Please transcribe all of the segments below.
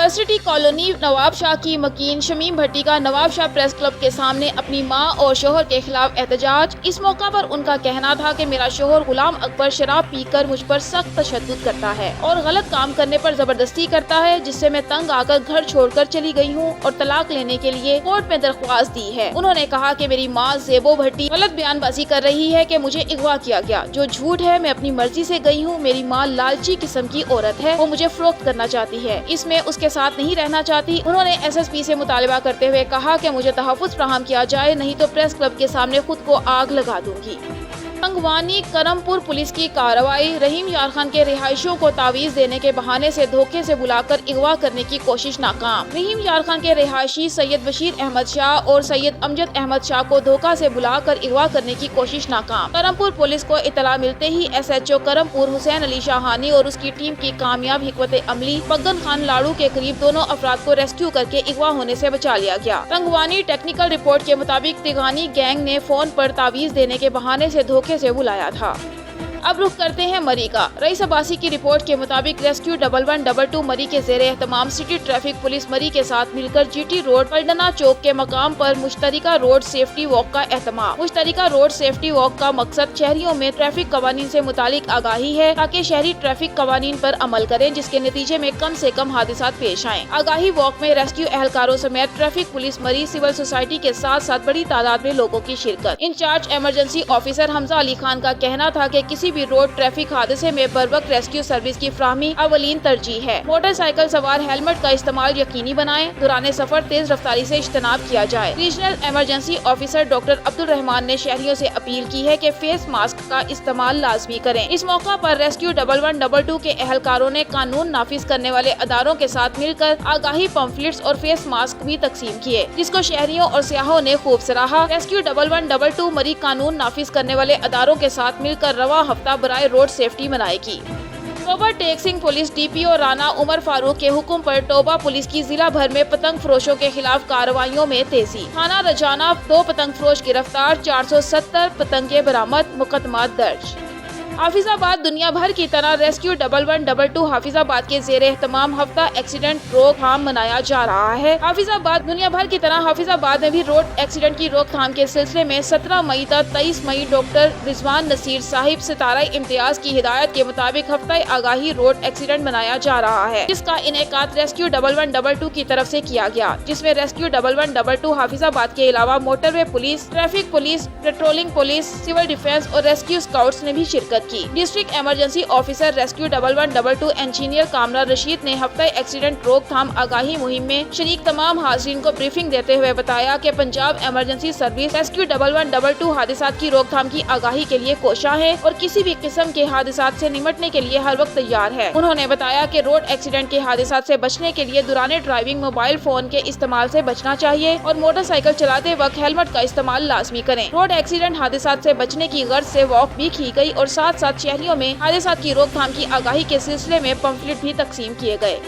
University colony Nawab Shah की मकीन शमीम भट्टी का Nawab Shah press club के सामने अपनी मां और शोहर के खिलाफ एहतजाज। इस मौका पर उनका कहना था कि मेरा शोहर गुलाम अकबर शराब पीकर मुझ पर सख्त तशद्दुद करता है और गलत काम करने पर जबरदस्ती करता है, जिससे मैं तंग आकर घर छोड़कर चली गई हूं और तलाक लेने के लिए कोर्ट में दरख्वास्त दी है। उन्होंने कहा कि मेरी मां ज़ेबो भट्टी गलत बयानबाजी कर रही है कि मुझे अगवा किया गया, जो झूठ है। मैं अपनी मर्जी से गई हूँ। मेरी मां लालची किस्म की औरत है, वो मुझे फरोख्त करना चाहती है, इसमें उसके साथ नहीं रहना चाहती। उन्होंने SSP से मुतालबा करते हुए कहा कि मुझे तहफ़्फ़ुज़ फराहम किया जाए, नहीं तो प्रेस क्लब के सामने खुद को आग लगा दूंगी। अंगवानी करमपुर पुलिस की कार्रवाई। रहीम यार खान के रिहायशियों को तावीज़ देने के बहाने से धोखे से बुलाकर अगवा करने की कोशिश नाकाम। रहीम यार खान के रिहायशी सैयद बशीर अहमद शाह और सैयद अमजद अहमद शाह को धोखा से बुलाकर अगवा करने की कोशिश नाकाम। करमपुर पुलिस को इतला मिलते ही SHO करमपुर हुसैन अली शाहानी और उसकी टीम की कामयाब हिकमत अमली बग्गन खान लाड़ू के करीब दोनों अफराद को रेस्क्यू करके अगवा होने से बचा लिया गया। तंगवानी टेक्निकल रिपोर्ट के मुताबिक तिगानी गैंग ने फोन पर तावीज़ देने के बहाने से धोखे से बुलाया था। अब रुख करते हैं मरी का। रईस अब्बासी की रिपोर्ट के मुताबिक रेस्क्यू 1122 मरी के ज़ेरे एहतमाम सिटी ट्रैफिक पुलिस मरी के साथ मिलकर GT रोड पलडना चौक के मकाम पर मुश्तरिका रोड सेफ्टी वॉक का एहतमाम। मुश्तरिका रोड सेफ्टी वॉक का मकसद शहरियों में ट्रैफिक कवानीन से मुतालिक आगाही है, ताकि शहरी ट्रैफिक कवानीन पर अमल करें, जिसके नतीजे में कम से कम हादसा पेश आए। आगाही वॉक में रेस्क्यू एहलकारों समेत traffic police Murree civil society के साथ साथ बड़ी तादाद में लोगों की शिरकत। In charge emergency officer Hamza Ali Khan का कहना था कि किसी भी रोड ट्रैफिक हादसे में बर वक्त रेस्क्यू सर्विस की फ्राहमी अवलीन तरजीह है। मोटरसाइकिल सवार हेलमेट का इस्तेमाल यकीनी बनाएं। दौरान सफर तेज रफ्तारी से इज्तनाब किया जाए। Regional emergency officer doctor Abdul Rahman ने शहरियों से अपील की है कि फेस मास्क का इस्तेमाल लाजमी करें। इस मौका पर रेस्क्यू 1122 के एहलकारों ने कानून नाफिज करने वाले अदारों के साथ मिलकर आगाही पम्फलेट्स और फेस मास्क भी तकसीम किए, जिसको शहरियों और सियाहों ने खूब सराहा। रेस्क्यू 1122 मरी कानून नाफिज करने वाले अदारों के साथ मिलकर रवा हफ्ता बराए रोड सेफ्टी मनाएगी। टोबा टेक सिंह पुलिस DPO राना उमर फारूक के हुक्म पर टोबा पुलिस की जिला भर में पतंग फरोशों के खिलाफ कार्रवाइयों में तेजी। थाना रजाना 2 पतंग फरोश गिरफ्तार, 470 पतंगे बरामद, मुकदमा दर्ज। हाफिजाबाद दुनिया भर की तरह रेस्क्यू 1122 हाफिजाबाद के ज़ेरे एहतमाम हफ्ता एक्सीडेंट रोकथाम मनाया जा रहा है। हाफिजाबाद दुनिया भर की तरह हाफिजाबाद में भी रोड एक्सीडेंट की रोकथाम के सिलसिले में 17 मई तक 23 मई डॉक्टर रिजवान नसीर साहिब सितारा इम्तियाज की हिदायत के मुताबिक हफ्ता आगाही रोड एक्सीडेंट मनाया जा रहा है, जिसका इनेकाद रेस्क्यू 1122 की तरफ से किया गया, जिसमें रेस्क्यू 1122 हाफिजाबाद के अलावा motorway police, traffic police, patrolling police, civil defence और रेस्क्यू स्काउट्स ने भी शिरकत की। District emergency officer rescue 1122 engineer Kamra Rashid ने हफ्ता एक्सीडेंट रोकथाम आगाही मुहिम में शरीक तमाम हाज़रीन को ब्रीफिंग देते हुए बताया कि पंजाब इमरजेंसी सर्विस रेस्क्यू 1122 हादसात की रोकथाम की आगाही के लिए कोशा है और किसी भी किस्म के हादसात से निमटने के लिए हर वक्त तैयार है। उन्होंने बताया कि रोड एक्सीडेंट के हादसात से बचने के लिए दौरान ड्राइविंग मोबाइल फोन के इस्तेमाल से बचना चाहिए और मोटरसाइकिल चलाते वक्त हेलमेट का इस्तेमाल लाजमी करें। रोड एक्सीडेंट हादसात से बचने की गर्ज से वॉक भी की गई और साथ शहरियों में हादसात की रोकथाम की आगाही के सिलसिले में पंफलेट भी तकसीम किए गए।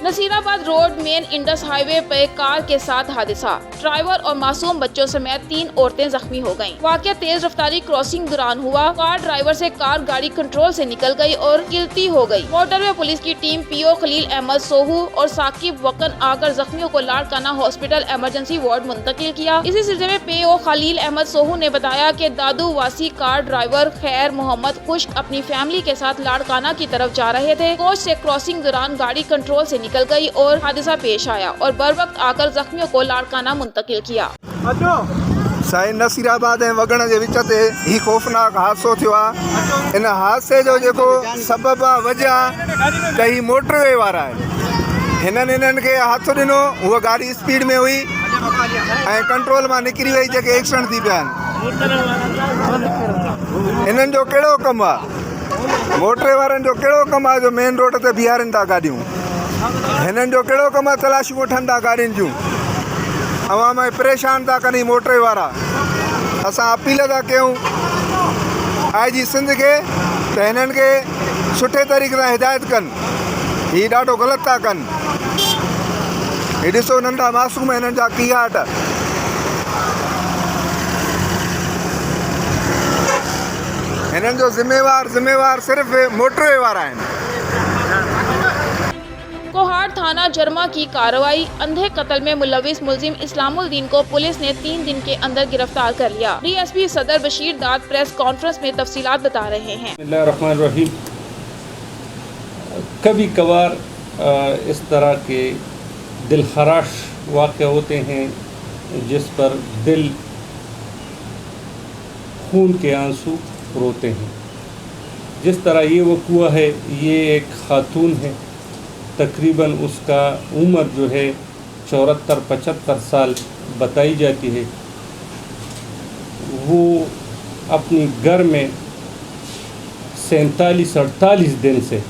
Nasirabad road main Indus highway पर कार के साथ हादसा, ड्राइवर और मासूम बच्चों समेत 3 औरतें जख्मी हो गयीं। वाकया तेज रफ्तारी क्रॉसिंग दौरान हुआ। कार ड्राइवर से कार गाड़ी कंट्रोल से निकल गई और गिरती हो गई। मोटरवे पुलिस की टीम PO खलील अहमद सोहू और साकिब वकन आकर जख्मियों को लाड़काना हॉस्पिटल इमरजेंसी वार्ड मुंतकिल किया। इसी सिलसिले में PO खलील अहमद सोहू ने बताया कि दादू वासी कार ड्राइवर खैर मोहम्मद खुश्क अपनी फैमिली के साथ लाड़काना की तरफ जा रहे थे। कोच से क्रॉसिंग दौरान गाड़ी कंट्रोल से निकल गई और हादसा पेश आया और बर वक्त आकर जख्मियों को लाड़काना मुंतकिल किया। साईं नसीराबाद ऐं वगण जे विच ते ही खौफनाक हादसो थियो आहे। इन हादसे जो जेको सबब आहे वजह त ही मोटरवे वारा आहिनि। हिननि खे हथु ॾिनो, उहा गाड़ी स्पीड में हुई ऐं कंट्रोल मां निकिरी वई, जेके एक्सीडेंट थी पिया आहिनि। हिननि जो कहिड़ो कमु आहे? मोटरवे वारनि जो कहिड़ो कमु आहे जो मेन रोड ते बीहारनि था गाॾियूं? हिननि जो कहिड़ो कमु आहे तलाशियूं वठनि था गाॾियुनि जूं? अवाम परेशान था कनि मोटरवे वारा। असां अपील था कयूं IG सिंध खे त हिननि खे सुठे तरीक़े सां हिदायत कनि। हीउ ॾाढो ग़लति था कनि। हीउ ॾिसो नंढा मासूम हिननि जा कीअं हाट। हिननि जो ज़िम्मेवार सिर्फ़ु मोटरवे वारा आहिनि। कोहाड़ थाना जरमा की कार्रवाई। अंधे कत्ल में मुलविस मुलजिम इस्लामुद्दीन को पुलिस ने 3 दिन के अंदर गिरफ्तार कर लिया। डीएसपी सदर बशीर दाद प्रेस कॉन्फ्रेंस में तफसीलात बता रहे हैं। बिस्मिल्लाहिर्रहमानिर्रहीम। कभी कभार इस तरह के दिलखराश वाक़े होते हैं जिस पर दिल खून के आंसू रोते हैं। जिस तरह ये वक़ुआ है, ये एक ख़ातून है, तकरीबन उसका उम्र जो है 74-75 साल बताई जाती है। वो अपनी घर में 47-48 दिन से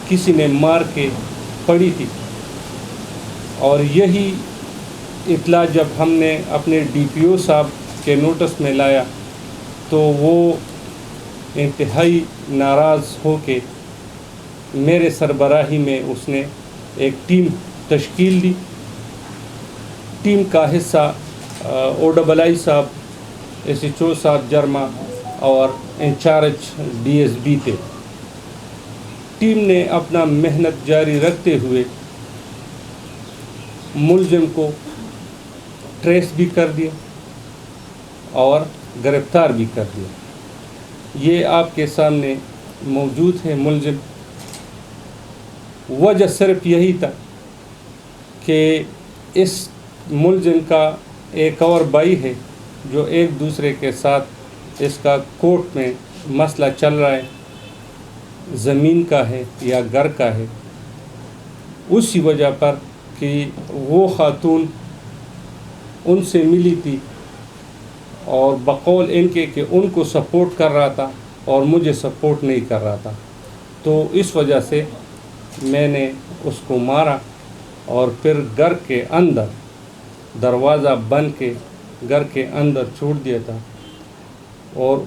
किसी ने मार के पड़ी थी, और यही इत्ला जब हमने अपने डीपीओ साहब के नोटिस में लाया तो वो इंतहाई नाराज़ होके मेरे सरबराही में उसने एक टीम तश्कील दी। टीम का हिस्सा OII साहब, SHO साहब जरमा और इंचार्ज DSB थे। टीम ने अपना मेहनत जारी रखते हुए मुलजिम को ट्रेस भी कर दिया और गिरफ़्तार भी कर दिया। ये आपके सामने मौजूद है मुलजिम। वजह सिर्फ यही था कि इस मुलजिम का एक और भाई है जो एक दूसरे के साथ इसका कोर्ट में मसला चल रहा है, ज़मीन का है या घर का है। उसी वजह पर कि वो ख़ातून उनसे मिली थी और बकौल इनके कि उनको सपोर्ट कर रहा था और मुझे सपोर्ट नहीं कर रहा था, तो इस वजह से मैंने उसको मारा और फिर घर के अंदर दरवाज़ा बंद के घर के अंदर छोड़ दिया था। और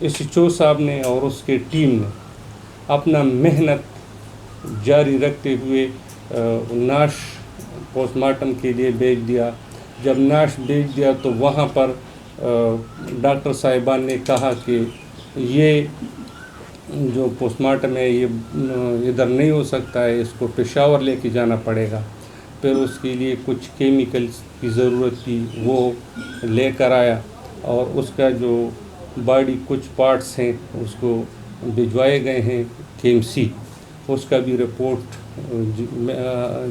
SHO साहब ने और उसकी टीम ने अपना मेहनत जारी रखते हुए नाश पोस्टमार्टम के लिए भेज दिया। जब नाश भेज दिया तो वहाँ पर डॉक्टर साहिबान ने कहा कि ये जो पोस्टमार्टम है ये इधर नहीं हो सकता है, इसको पेशावर लेके जाना पड़ेगा। फिर उसके लिए कुछ केमिकल्स की ज़रूरत थी, वो लेकर आया और उसका जो बॉडी कुछ पार्ट्स हैं उसको भिजवाए गए हैं KMC। उसका भी रिपोर्ट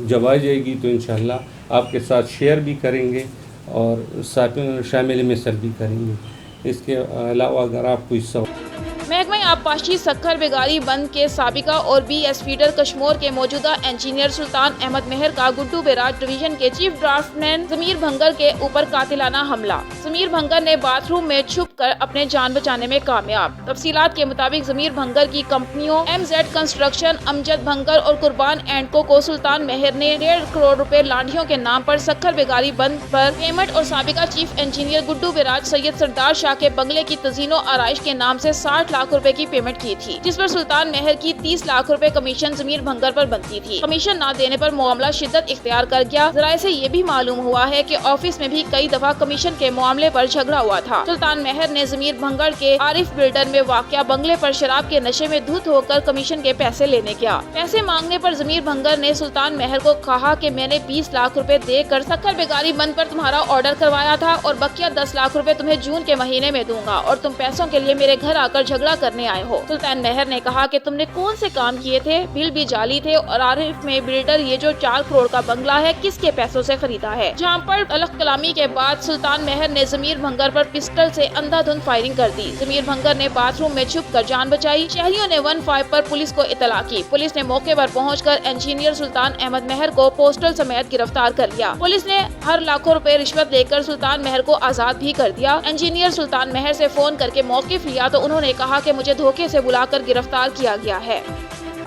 जब आ जाएगी तो इंशाअल्लाह आपके साथ शेयर भी करेंगे और शामिल मिसल भी करेंगे। इसके अलावा अगर आप कोई सवाल महकमा आबपाशी सक्खर बेगारी बंद के साबिका और BS फीडर कश्मोर के मौजूदा इंजीनियर सुल्तान अहमद मेहर का गुड्डू बैराज डिवीजन के चीफ ड्राफ्टमैन ज़मीर भंगर के ऊपर कातिलाना हमला। ज़मीर भंगर ने बाथरूम में छुपकर अपने जान बचाने में कामयाब। तफसीलात के मुताबिक ज़मीर भंगर की कंपनियों MZ कंस्ट्रक्शन, अमजद भंगर और कुर्बान एंड को सुल्तान मेहर ने 1.5 करोड़ रुपए लांढियों के नाम पर सक्खर बेगारी बंद पर पेमेंट और साबिका chief engineer Guddu barrage Syed Sardar Shah के बंगले की तज़ीनो आराइश के नाम से 60 लाख रुपए की पेमेंट की थी, जिस पर सुल्तान मेहर की 30 लाख रुपए कमीशन ज़मीर भंगर पर बनती थी। कमीशन न देने पर मामला शिद्दत इख्तियार कर गया। ज़राए से ये भी मालूम हुआ है कि ऑफिस में भी कई दफा कमीशन के मामले पर झगड़ा हुआ था। सुल्तान मेहर ने ज़मीर भंगर के आरिफ बिल्डर में वाक़या बंगले पर शराब के नशे में धुत होकर कमीशन के पैसे लेने गया। पैसे मांगने पर ज़मीर भंगर ने सुल्तान मेहर को कहा कि मैंने 20 लाख रुपए देकर सक्खर बेगारी बंद पर तुम्हारा ऑर्डर करवाया था और बकिया 10 लाख रुपए तुम्हें जून के महीने में दूंगा और तुम पैसों के लिए मेरे घर आकर झगड़ा करने आए हो। सुल्तान मेहर ने कहा कि तुमने कौन से काम किए थे, बिल भी जाली थे और आरिफ में बिल्डर ये जो 4 करोड़ का बंगला है किसके पैसों से खरीदा है। जहां पर अलग कलामी के बाद सुल्तान मेहर ने ज़मीर भंगर पर पिस्टल से अंधाधुंध फायरिंग कर दी। ज़मीर भंगर ने बाथरूम में छुपकर जान बचाई। शहरियों ने 15 पर पुलिस को इतला की। पुलिस ने मौके पर पहुंचकर इंजीनियर सुल्तान अहमद मेहर को पोस्टल समेत गिरफ्तार कर लिया। पुलिस ने हर लाखों रुपए रिश्वत लेकर सुल्तान मेहर को आजाद भी कर दिया। इंजीनियर सुल्तान मेहर से फोन करके मौकिफ लिया तो उन्होंने कहा कि मुझे धोखे से बुलाकर गिरफ्तार किया गया है।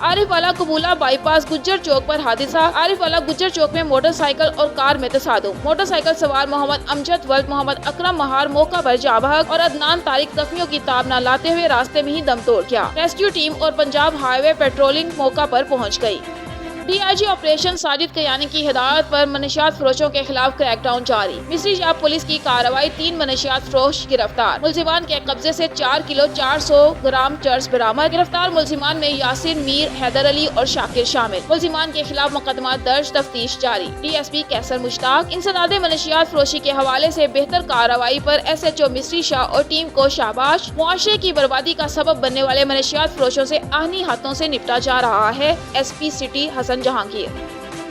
आरिफ वाला कबूला बाईपास गुज्जर चौक पर हादसा। आरिफ वाला गुज्जर चौक में मोटरसाइकिल और कार में तसादुम। मोटरसाइकिल सवार मोहम्मद अमजद वल्द मोहम्मद अकरम महार मौका पर जा बहक और अदनान तारिक जख्मियों की ताब न लाते हुए रास्ते में ही दम तोड़ गया। रेस्क्यू टीम और पंजाब हाईवे पेट्रोलिंग मौका पर पहुंच गई। DIG ऑपरेशन साजिद कयानी की हिदायत पर मनशियात फरोशों के खिलाफ क्रैक डाउन जारी। मिस्री शॉप पुलिस की कार्रवाई, 3 मनशियात फरोश गिरफ्तार। मुलजिमान के कब्जे से 4 किलो 400 ग्राम चर्स बरामद। गिरफ्तार मुलजिमान में यासिर, मीर, हैदर अली और शाकिर शामिल। मुलजिमान के खिलाफ मुकदमा दर्ज, तफ्तीश जारी। DSP कैसर मुश्ताक। इंसदादे मनशियात फरोशी के हवाले से बेहतर कार्रवाई पर SHO मिस्री शाह और टीम को शाबाश। मुआशरे की बर्बादी का सबब बनने वाले मनशियात फरोशों से आहनी हाथों से निपटा जा रहा है। SP city Hasan Jahangir.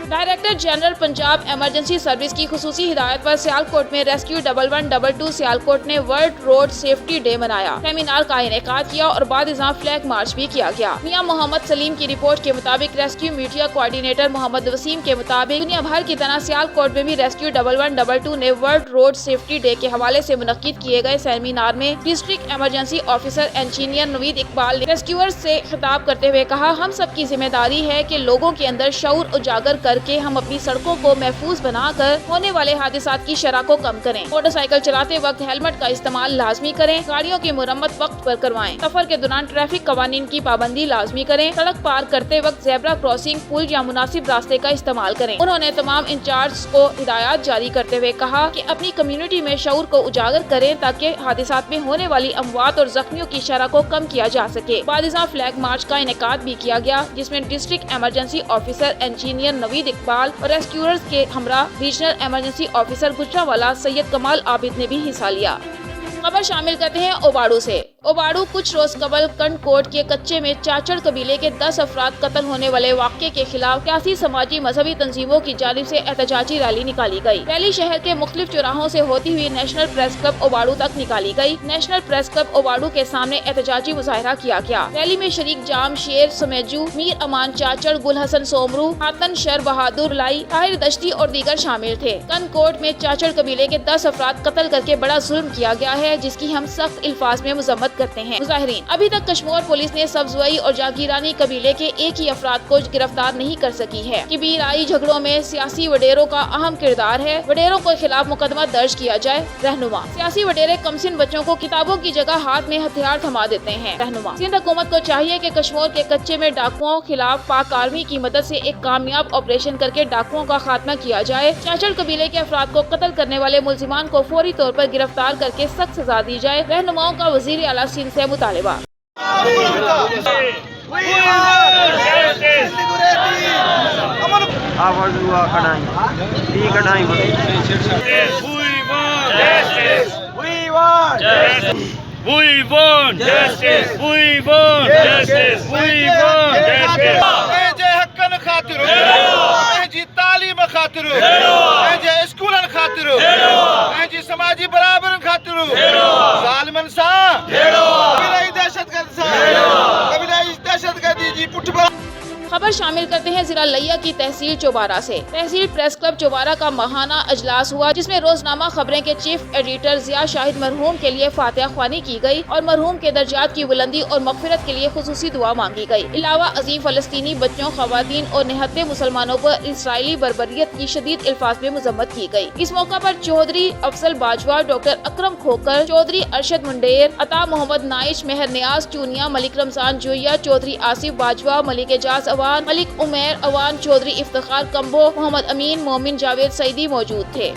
Director general Punjab emergency service की खुसूसी हिदायत पर सियालकोट में रेस्क्यू 1122 सियालकोट ने वर्ल्ड रोड सेफ्टी डे मनाया। सेमिनार का इनेकाद किया और बाद फ्लैग मार्च भी किया गया। मियां मोहम्मद सलीम की रिपोर्ट के मुताबिक rescue media coordinator Mohammad Waseem के मुताबिक दुनिया भर की तरह सियालकोट में भी रेस्क्यू 1122 ने वर्ल्ड रोड सेफ्टी डे के हवाले से मुनक्किद किए गए सेमिनार में district emergency officer engineer Naveed Iqbal ने रेस्क्यूअर्स से खिताब करते हुए कहा, हम सब की जिम्मेदारी है कि लोगों के अंदर शऊर उजागर करके हम अपनी सड़कों को महफूज बनाकर होने वाले हादसात की शरह को कम करें। मोटरसाइकिल चलाते वक्त हेलमेट का इस्तेमाल लाजमी करें। गाड़ियों की मुरम्मत वक्त पर करवाएं। सफर के दौरान ट्रैफिक कवानीन की पाबंदी लाजमी करें। सड़क पार करते वक्त ज़ेब्रा क्रॉसिंग, पुल या मुनासिब रास्ते का इस्तेमाल करें। उन्होंने तमाम इंचार्ज को हिदायत जारी करते हुए कहा कि अपनी कम्युनिटी में शऊर को उजागर करें ताकि हादसात में होने वाली अमवात और जख्मियों की शरह को कम किया जा सके। बादिज़ा फ्लैग मार्च का इनेकाद भी किया गया, जिसमें district emergency officer engineer Naveed Iqbal और रेस्क्यूअर्स के हमरा regional emergency officer Gujranwala Syed कमाल आबिद ने भी हिस्सा लिया। खबर शामिल करते हैं ओबाड़ू से। ओबाड़ू कुछ रोज कबल कंडकोट के कच्चे में चाचड़ कबीले के 10 अफराद कत्ल होने वाले वाक़े के खिलाफ सियासी, समाजी, मजहबी तंजीमों की जानिब से एहतजाजी रैली निकाली गई। रैली शहर के मुख्तलिफ चौराहों से होती हुई नेशनल प्रेस क्लब ओबाड़ू तक निकाली गई। नेशनल प्रेस क्लब ओबाड़ू के सामने एहतजाजी मुजाहरा किया गया। रैली में शरीक जाम शेर समेजू, मीर अमान चाचड़, गुल हसन सोमरू, हातन शर बहादुर लाई, ताहिर दश्ती और दीगर शामिल थे। कंडकोट में चाचड़ कबीले के 10 अफराद कत्ल करके बड़ा जुल्म किया गया है, जिसकी हम सख्त अल्फाज में मजम्मत करते हैं। मुजाहिरीन, अभी तक कश्मीर पुलिस ने सब्जवई और जागीरानी कबीले के एक ही अफराद को गिरफ्तार नहीं कर सकी है। कबीलाई झगड़ों में सियासी वडेरों का अहम किरदार है। वडेरों के खिलाफ मुकदमा दर्ज किया जाए। रहनुमा, सियासी वडेरे कमसिन बच्चों को किताबों की जगह हाथ में हथियार थमा देते हैं। रहनुमा, सिंध हुकूमत को चाहिए कि कश्मीर के कच्चे में डाकुओं खिलाफ पाक आर्मी की मदद से एक कामयाब ऑपरेशन करके डाकुओं का खात्मा किया जाए। चाचड़ कबीले के अफराद को कत्ल करने वाले मुलजिमान को फौरी तौर पर गिरफ्तार करके सख्त सजा दी जाए। रहनुमाओं का वजीर आला सिंध से मुतालिबा। We want justice. We want justice. We want justice. जे हक्कन खातिर जी तालीम खातिर जे स्कूलन खातिर जी समाजी बराबर खातिर जालिमन सा कबीलाई दहशतगर्दी जी पुठबा। खबर शामिल करते हैं जिला लिया की तहसील चौबारा से। तहसील प्रेस क्लब चौबारा का माहाना अजलास हुआ, जिसमें रोजनामा खबरें के चीफ एडिटर जिया शाहिद मरहूम के लिए फातिहा ख्वानी की गई और मरहूम के दर्जात की बुलंदी और मगफिरत के लिए खुसूसी दुआ मांगी गई। अलावा अजीम फलस्तीनी बच्चों, खवातीन और निहत्ते मुसलमानों पर इसराइली बर्बरियत की शदीद अल्फाज में मजम्मत की गई। इस मौका पर चौधरी अफजल बाजवा, डॉक्टर अकरम खोकर, चौधरी अरशद मुंडेर, अता मोहम्मद नाइश, मेहर नियाज चूनिया, मलिक रमजान जोया, चौधरी आसिफ बाजवा, मलिक एजाज अवान, मलिक उमेर अवान, चौधरी इफ्तिखार कम्बो, मोहम्मद अमीन, मोमिन जावेद सईदी मौजूद थे।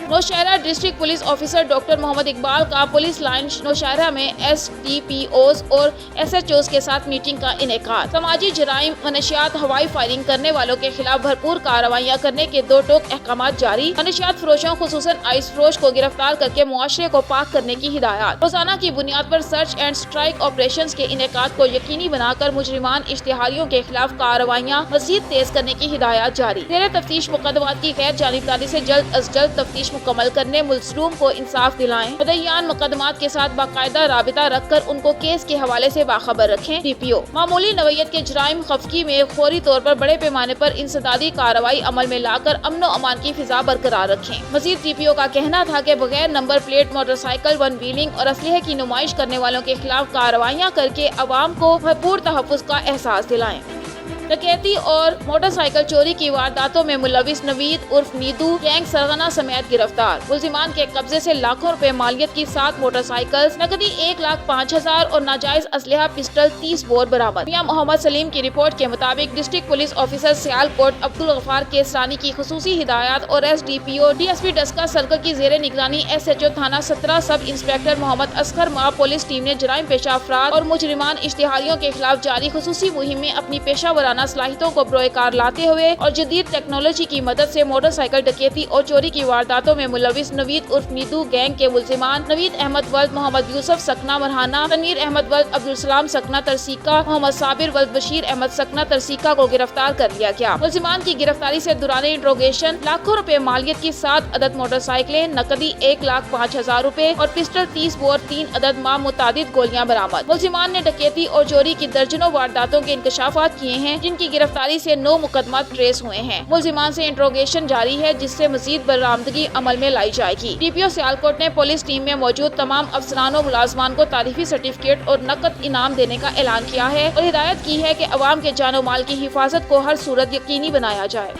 Nowshera district police officer doctor Mohammad Iqbal का पुलिस लाइन नौशहरा में SDPOs और SHOs के साथ मीटिंग का इनेकाद। समाजी जराइम, मनशियात, हवाई फायरिंग करने वालों के खिलाफ भरपूर कार्रवाइयाँ करने के 2 टोक अहकाम जारी। मनशियात फरोशों खुसूसन आइस फरोश को गिरफ्तार करके मुआशरे को पाक करने की हिदायत। रोजाना की बुनियाद पर सर्च एंड स्ट्राइक ऑपरेशन के इनेकाद को यकीनी बनाकर मुजरिमान इश्तिहारियों के खिलाफ कार्रवाइयाँ मजीद तेज करने की हिदायत जारी। जेर तफ्तीश मुकदमात की गैर जानिबदारी से जल्द अज जल्द तफ्तीश मुकम्मल करने, मुल्ज़िमों को इंसाफ दिलाएं। मुद्दईयान मुकदमात के साथ बाकायदा राबिता रखकर उनको केस के हवाले से बाखबर रखें। DPO, मामूली नवैयत के जराइम खफकी में फौरी तौर पर बड़े पैमाने पर इंसदादी कार्रवाई अमल में लाकर अमन व अमान की फिजा बरकरार रखें। मजीद DPO का कहना था कि बगैर number plate motorcycle, one wheeling और असलहे की नुमाइश करने वालों के खिलाफ कार्रवाइयाँ करके अवाम को भरपूर तहफ़्फ़ुज़ का एहसास दिलाएं। डकैती और मोटरसाइकिल चोरी की वारदातों में मुलविस नवीद उर्फ नीदू गैंग सरगना समेत गिरफ्तार। मुलजिमान के कब्जे से लाखों रुपए मालियत की 7 मोटरसाइकिल, नकदी 1,05,000 और नाजायज असलहा पिस्टल 30 बोर बरामद। मियां मोहम्मद सलीम की रिपोर्ट के मुताबिक district police officer Sialkot Abdul Ghaffar Kesrani की खुसूसी हिदायत और SDPO DSP डस्का सर्कल की जेर निगरानी SHO थाना 17 सब इंस्पेक्टर मोहम्मद असगर मां पुलिस टीम ने जराइम पेशा अफराद और मुजरिमान इश्तिहारियों के खिलाफ जारी खुसूसी मुहिम में अपनी पेशा वराना सलाहियतों को बरोकार लाते हुए और जदीद टेक्नोलॉजी की मदद से मोटरसाइकिल डकैती और चोरी की वारदातों में मुलविस नवीद उर्फ नीदू गैंग के मुलजिमान नवीद अहमद वल्द मोहम्मद यूसुफ सकना मरहाना, तनवीर अहमद वल्द अब्दुल सलाम सकना तरसीका, मोहम्मद साबिर वल्द बशीर अहमद सकना तरसीका को गिरफ्तार कर लिया गया। मुलजिमान की गिरफ्तारी से दौरान इंट्रोगेशन लाखों रुपए मालियत की 7 अदद मोटरसाइकिलें, नकदी 1,05,000 रुपए और पिस्टल 30 बोर 3 अदद मुतादिद गोलियां बरामद। मुलजिमान ने डकैती और चोरी की दर्जनों वारदातों के इंकशाफात किए हैं, जिनकी गिरफ्तारी से 9 मुकदमा ट्रेस हुए हैं। मुलजिमान से इंट्रोगेशन जारी है, जिससे मजीद बरामदगी अमल में लाई जाएगी। DPO सियालकोट ने पुलिस टीम में मौजूद तमाम अफसरान और मुलाजमान को तारीफी सर्टिफिकेट और नकद इनाम देने का ऐलान किया है और हिदायत की है कि अवाम के जानो माल की हिफाजत को हर सूरत यकीनी बनाया जाए।